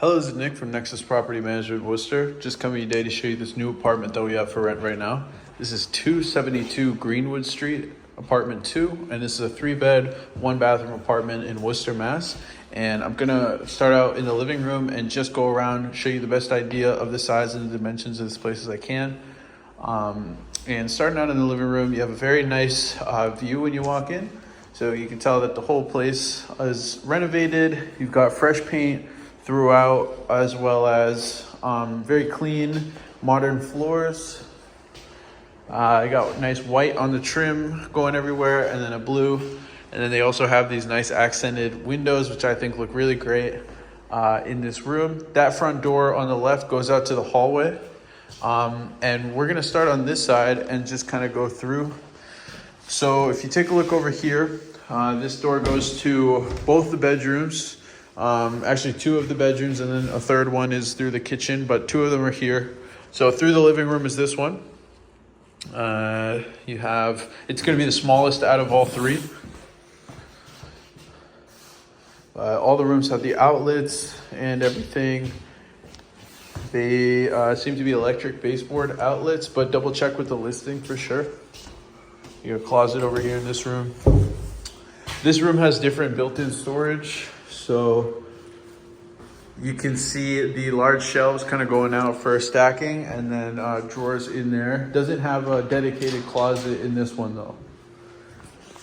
Hello, this is Nick from Nexus Property Management, Worcester. Just coming today to show you this new apartment that we have for rent right now. This is 272 Greenwood Street, apartment 2, and this is a 3-bed, 1-bathroom apartment in Worcester, Mass. And I'm gonna start out in the living room and just go around, show you the best idea of the size and the dimensions of this place as I can. And starting out in the living room, you have a very nice view when you walk in. So you can tell that the whole place is renovated. You've got fresh paint throughout, as well as very clean, modern floors. I got nice white on the trim going everywhere, and then a blue. And then they also have these nice accented windows, which I think look really great in this room. That front door on the left goes out to the hallway. And we're gonna start on this side and just kind of go through. So if you take a look over here, this door goes to both the bedrooms. Actually 2 of the bedrooms, and then a third one is through the kitchen, but 2 of them are here. So through the living room is this one. It's going to be the smallest out of all 3. All the rooms have the outlets and everything. They seem to be electric baseboard outlets, but double check with the listing for sure. You got a closet over here in this room. This room has different built-in storage. So you can see the large shelves kind of going out for stacking, and then drawers in there. Doesn't have a dedicated closet in this one though.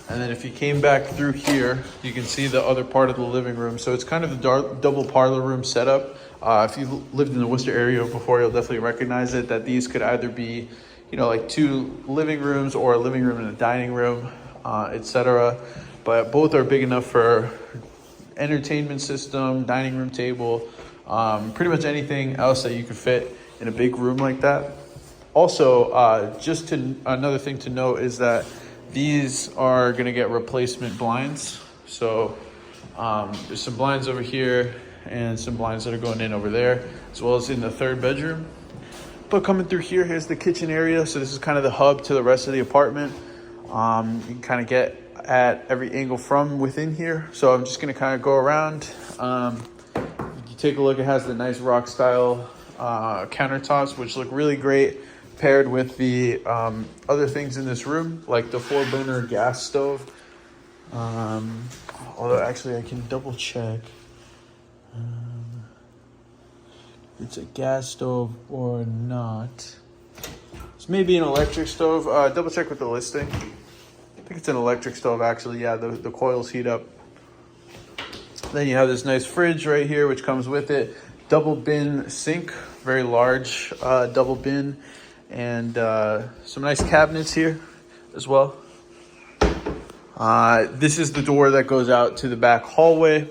And then if you came back through here, you can see the other part of the living room. So it's kind of the double parlor room setup. If you lived in the Worcester area before, you'll definitely recognize it, that these could either be, like 2 living rooms or a living room and a dining room, etc. But both are big enough for entertainment system, dining room table, pretty much anything else that you could fit in a big room like that. Also, another thing to note is that these are going to get replacement blinds. So there's some blinds over here and some blinds that are going in over there, as well as in the 3rd bedroom. But coming through here, here's the kitchen area. So this is kind of the hub to the rest of the apartment. You can kind of get at every angle from within here. So I'm just going to kind of go around. You take a look, it has the nice rock style countertops, which look really great paired with the other things in this room, like the 4-burner gas stove. Although actually I can double check. It's a gas stove or not. It's maybe an electric stove. Double check with the listing. I think it's an electric stove actually. Yeah, the coils heat up. Then you have this nice fridge right here, which comes with it. Double bin sink, very large double bin. And some nice cabinets here as well. This is the door that goes out to the back hallway.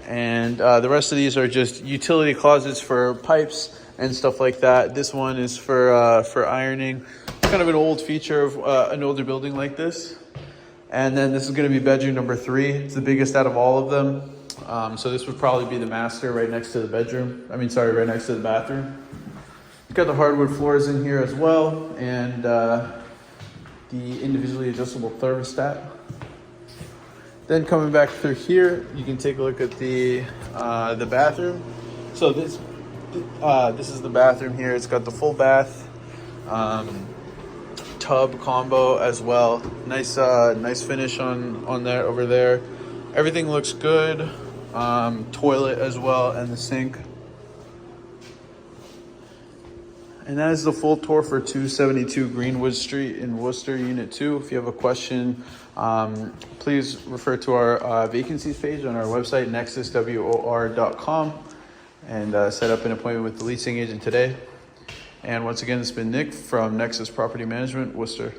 And the rest of these are just utility closets for pipes and stuff like that. This one is for ironing. Kind of an old feature of an older building like this. And then this is going to be bedroom number 3. It's the biggest out of all of them. So this would probably be the master right next to the bedroom. Right next to the bathroom. Got the hardwood floors in here as well, and the individually adjustable thermostat. Then coming back through here, you can take a look at the bathroom. So this is the bathroom here. It's got the full bath. Tub combo as well. Nice finish on that over there. Everything looks good. Toilet as well, and the sink. And that is the full tour for 272 Greenwood Street in Worcester, Unit 2. If you have a question, please refer to our vacancies page on our website, nexuswor.com, and set up an appointment with the leasing agent today. And once again, it's been Nick from Nexus Property Management, Worcester.